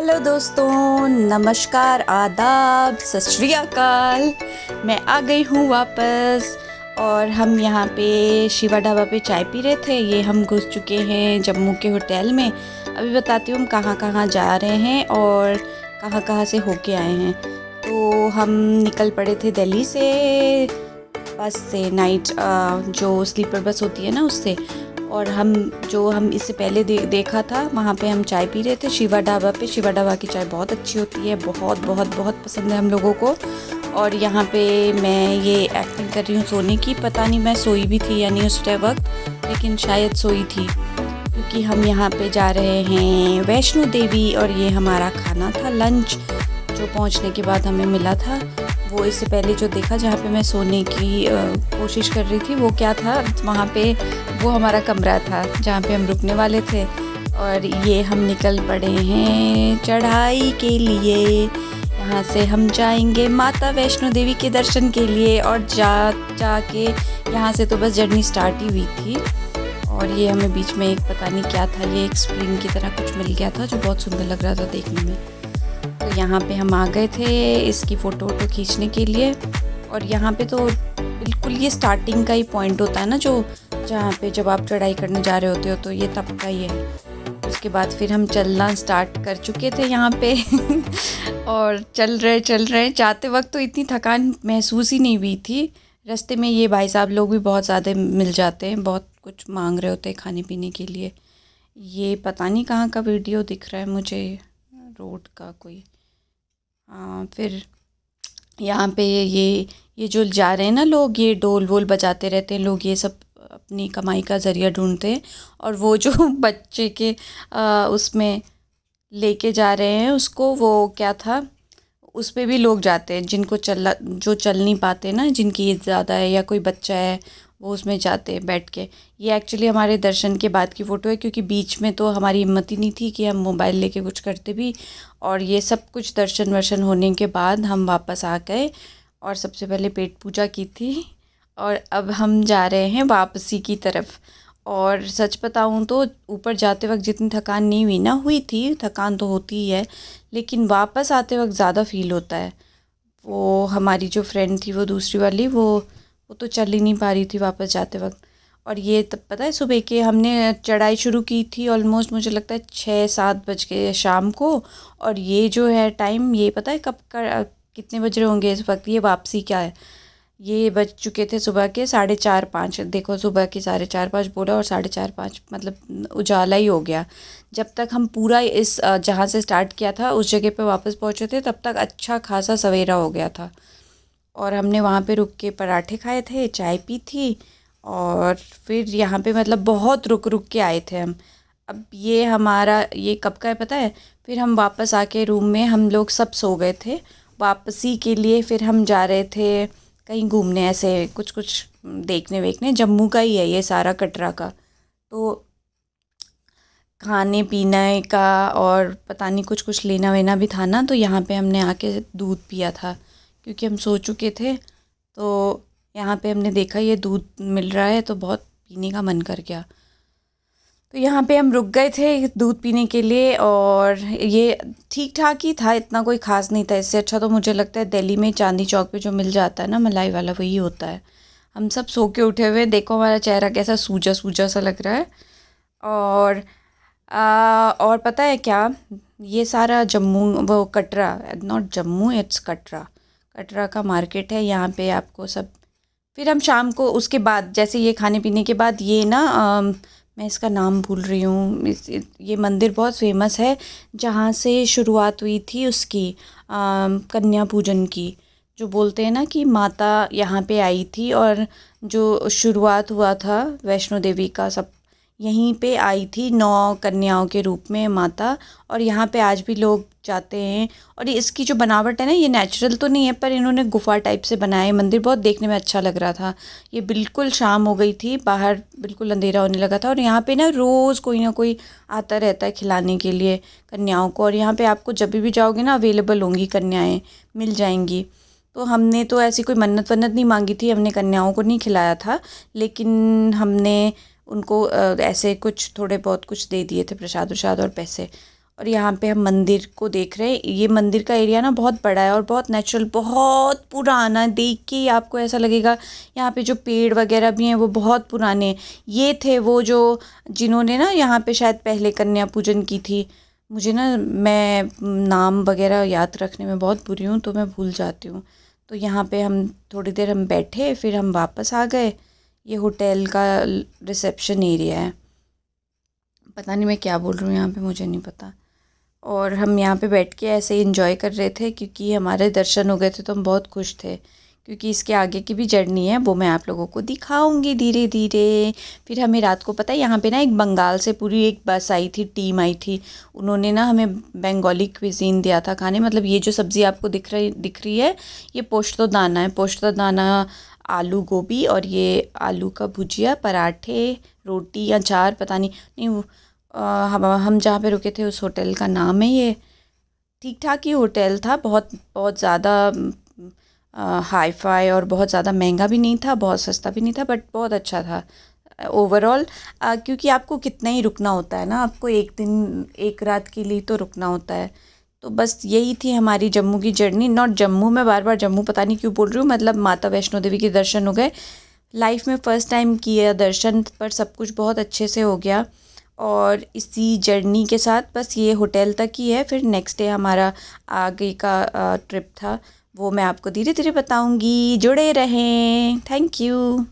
Hello दोस्तों, नमस्कार, आदाब, सत श्री अकाल। मैं आ गई हूँ वापस और हम यहाँ पे शिवा ढाबा पे चाय पी रहे थे। ये हम घुस चुके हैं जम्मू के होटल में। अभी बताती हूँ हम कहाँ कहाँ जा रहे हैं और कहाँ कहाँ से होके आए हैं। तो हम निकल पड़े थे दिल्ली से, बस से, नाइट जो स्लीपर बस होती है ना उससे। और हम इससे पहले देखा था, वहाँ पे हम चाय पी रहे थे शिवा ढाबा पे। शिवा ढाबा की चाय बहुत अच्छी होती है, बहुत बहुत बहुत पसंद है हम लोगों को। और यहाँ पे मैं ये एक्टिंग कर रही हूँ सोने की। पता नहीं मैं सोई भी थी या नहीं उस वक्त, लेकिन शायद सोई थी, क्योंकि हम यहाँ पे जा रहे हैं वैष्णो देवी। और ये हमारा खाना था, लंच, जो पहुँचने के बाद हमें मिला था। वो इससे पहले जो देखा जहाँ पे मैं सोने की कोशिश कर रही थी, वो क्या था, वहाँ पे वो हमारा कमरा था जहाँ पे हम रुकने वाले थे। और ये हम निकल पड़े हैं चढ़ाई के लिए। यहाँ से हम जाएंगे माता वैष्णो देवी के दर्शन के लिए। और जाके यहाँ से तो बस जर्नी स्टार्ट ही हुई थी। और ये हमें बीच में एक पता नहीं क्या था, ये एक स्प्रिंग की तरह कुछ मिल गया था जो बहुत सुंदर लग रहा था देखने में। तो यहाँ पे हम आ गए थे इसकी फ़ोटो खींचने के लिए। और यहाँ पे तो बिल्कुल ये स्टार्टिंग का ही पॉइंट होता है ना, जो जहाँ पे जब आप चढ़ाई करने जा रहे होते हो, तो ये तब का ही है। उसके बाद फिर हम चलना स्टार्ट कर चुके थे यहाँ पे और चल रहे जाते वक्त तो इतनी थकान महसूस ही नहीं हुई थी। रास्ते में ये भाई साहब लोग भी बहुत ज़्यादा मिल जाते हैं, बहुत कुछ मांग रहे होते हैं खाने पीने के लिए। ये पता नहीं कहाँ का वीडियो दिख रहा है मुझे, रोड का कोई। फिर यहाँ पे ये जो जा रहे हैं ना लोग, ये ढोल वोल बजाते रहते हैं लोग, ये सब अपनी कमाई का ज़रिया ढूंढते हैं। और वो जो बच्चे के उसमें लेके जा रहे हैं उसको, वो क्या था, उस पे भी लोग जाते हैं जो चल नहीं पाते ना, जिनकी एज ज़्यादा है या कोई बच्चा है, वो उसमें जाते हैं बैठ के। ये एक्चुअली हमारे दर्शन के बाद की फ़ोटो है, क्योंकि बीच में तो हमारी हिम्मत ही नहीं थी कि हम मोबाइल लेके कुछ करते भी। और ये सब कुछ दर्शन वर्शन होने के बाद हम वापस आ गए और सबसे पहले पेट पूजा की थी। और अब हम जा रहे हैं वापसी की तरफ। और सच बताऊं तो ऊपर जाते वक्त जितनी थकान नहीं हुई ना, हुई थी थकान तो होती ही है, लेकिन वापस आते वक्त ज़्यादा फील होता है। वो हमारी जो फ्रेंड थी, वो दूसरी वाली, वो तो चल ही नहीं पा रही थी वापस जाते वक्त। और ये तब पता है, सुबह के हमने चढ़ाई शुरू की थी ऑलमोस्ट, मुझे लगता है 6-7 बज के शाम को। और ये जो है टाइम, ये पता है कब का, कितने बज रहे होंगे इस वक्त, ये वापसी क्या है, ये बज चुके थे सुबह के 4:30-5। देखो, सुबह के 4:30-5 बोला और 4:30-5 मतलब उजाला ही हो गया। जब तक हम पूरा इस जहाँ से स्टार्ट किया था उस जगह पे वापस पहुँचे थे, तब तक अच्छा खासा सवेरा हो गया था। और हमने वहाँ पे रुक के पराठे खाए थे, चाय पी थी। और फिर यहाँ पे मतलब बहुत रुक रुक के आए थे हम। अब ये हमारा ये कब का है पता है। फिर हम वापस आके रूम में हम लोग सब सो गए थे। वापसी के लिए फिर हम जा रहे थे कहीं घूमने, ऐसे कुछ कुछ देखने वेखने। जम्मू का ही है ये सारा, कटरा का। तो खाने पीने का और पता नहीं कुछ कुछ लेना वेना भी था ना, तो यहाँ पे हमने आके दूध पिया था, क्योंकि हम सो चुके थे। तो यहाँ पे हमने देखा ये दूध मिल रहा है, तो बहुत पीने का मन कर गया। तो यहाँ पे हम रुक गए थे दूध पीने के लिए। और ये ठीक ठाक ही था, इतना कोई ख़ास नहीं था। इससे अच्छा तो मुझे लगता है दिल्ली में चांदनी चौक पे जो मिल जाता है ना मलाई वाला, वही होता है। हम सब सो के उठे हुए, देखो हमारा चेहरा कैसा सूजा सूजा सा लग रहा है। और और पता है क्या, ये सारा जम्मू, वो कटरा, नॉट जम्मू, इट्स कटरा, कटरा का मार्केट है। यहाँ पे आपको सब। फिर हम शाम को उसके बाद, जैसे ये खाने पीने के बाद, ये ना मैं इसका नाम भूल रही हूँ, ये मंदिर बहुत फेमस है, जहाँ से शुरुआत हुई थी उसकी कन्या पूजन की। जो बोलते हैं ना कि माता यहाँ पे आई थी, और जो शुरुआत हुआ था वैष्णो देवी का, सब यहीं पे आई थी 9 कन्याओं के रूप में माता। और यहाँ पे आज भी लोग जाते हैं। और ये इसकी जो बनावट है ना, ये नेचुरल तो नहीं है, पर इन्होंने गुफा टाइप से बनाया है मंदिर। बहुत देखने में अच्छा लग रहा था। ये बिल्कुल शाम हो गई थी, बाहर बिल्कुल अंधेरा होने लगा था। और यहाँ पे ना रोज़ कोई ना कोई आता रहता है खिलाने के लिए कन्याओं को। और यहाँ पे आपको जब भी जाओगे ना, अवेलेबल होंगी कन्याएँ, मिल जाएंगी। तो हमने तो ऐसी कोई मन्नत वन्नत नहीं मांगी थी, हमने कन्याओं को नहीं खिलाया था, लेकिन हमने उनको ऐसे कुछ थोड़े बहुत कुछ दे दिए थे, प्रसाद वरसाद और पैसे। और यहाँ पे हम मंदिर को देख रहे हैं। ये मंदिर का एरिया ना बहुत बड़ा है और बहुत नेचुरल, बहुत पुराना, देख के ही आपको ऐसा लगेगा। यहाँ पे जो पेड़ वगैरह भी हैं वो बहुत पुराने हैं। ये थे वो जो जिन्होंने ना यहाँ पे शायद पहले कन्या पूजन की थी। मुझे ना, मैं नाम वगैरह याद रखने में बहुत बुरी हूँ, तो मैं भूल जाती हूँ। तो यहाँ पे हम थोड़ी देर हम बैठे, फिर हम वापस आ गए। ये होटल का रिसेप्शन एरिया है। पता नहीं मैं क्या बोल रही हूँ यहाँ पे, मुझे नहीं पता। और हम यहाँ पे बैठ के ऐसे ही इंजॉय कर रहे थे, क्योंकि हमारे दर्शन हो गए थे तो हम बहुत खुश थे। क्योंकि इसके आगे की भी जर्नी है, वो मैं आप लोगों को दिखाऊंगी धीरे धीरे। फिर हमें रात को, पता है, यहाँ पे ना एक बंगाल से पूरी एक बस आई थी, टीम आई थी। उन्होंने ना हमें बंगाली क्विजीन दिया था खाने। मतलब ये जो सब्ज़ी आपको दिख रही है, ये पोस्तो दाना है। पोस्तो दाना, आलू गोभी, और ये आलू का भुजिया, पराठे, रोटी, अचार, पता नहीं नहीं हम जहाँ पे रुके थे उस होटल का नाम है ये। ठीक ठाक ही होटल था, बहुत बहुत ज़्यादा हाई फाई और बहुत ज़्यादा महंगा भी नहीं था, बहुत सस्ता भी नहीं था, बट बहुत अच्छा था ओवरऑल। क्योंकि आपको कितना ही रुकना होता है ना, आपको एक दिन एक रात के लिए तो रुकना होता है। तो बस यही थी हमारी जम्मू की जर्नी। नॉट जम्मू, मैं बार बार जम्मू पता नहीं क्यों बोल रही हूँ, मतलब माता वैष्णो देवी के दर्शन हो गए। लाइफ में फ़र्स्ट टाइम किया दर्शन, पर सब कुछ बहुत अच्छे से हो गया। और इसी जर्नी के साथ बस ये होटल तक ही है। फिर नेक्स्ट डे हमारा आगे का ट्रिप था, वो मैं आपको धीरे धीरे बताऊंगी। जुड़े रहें। Thank you.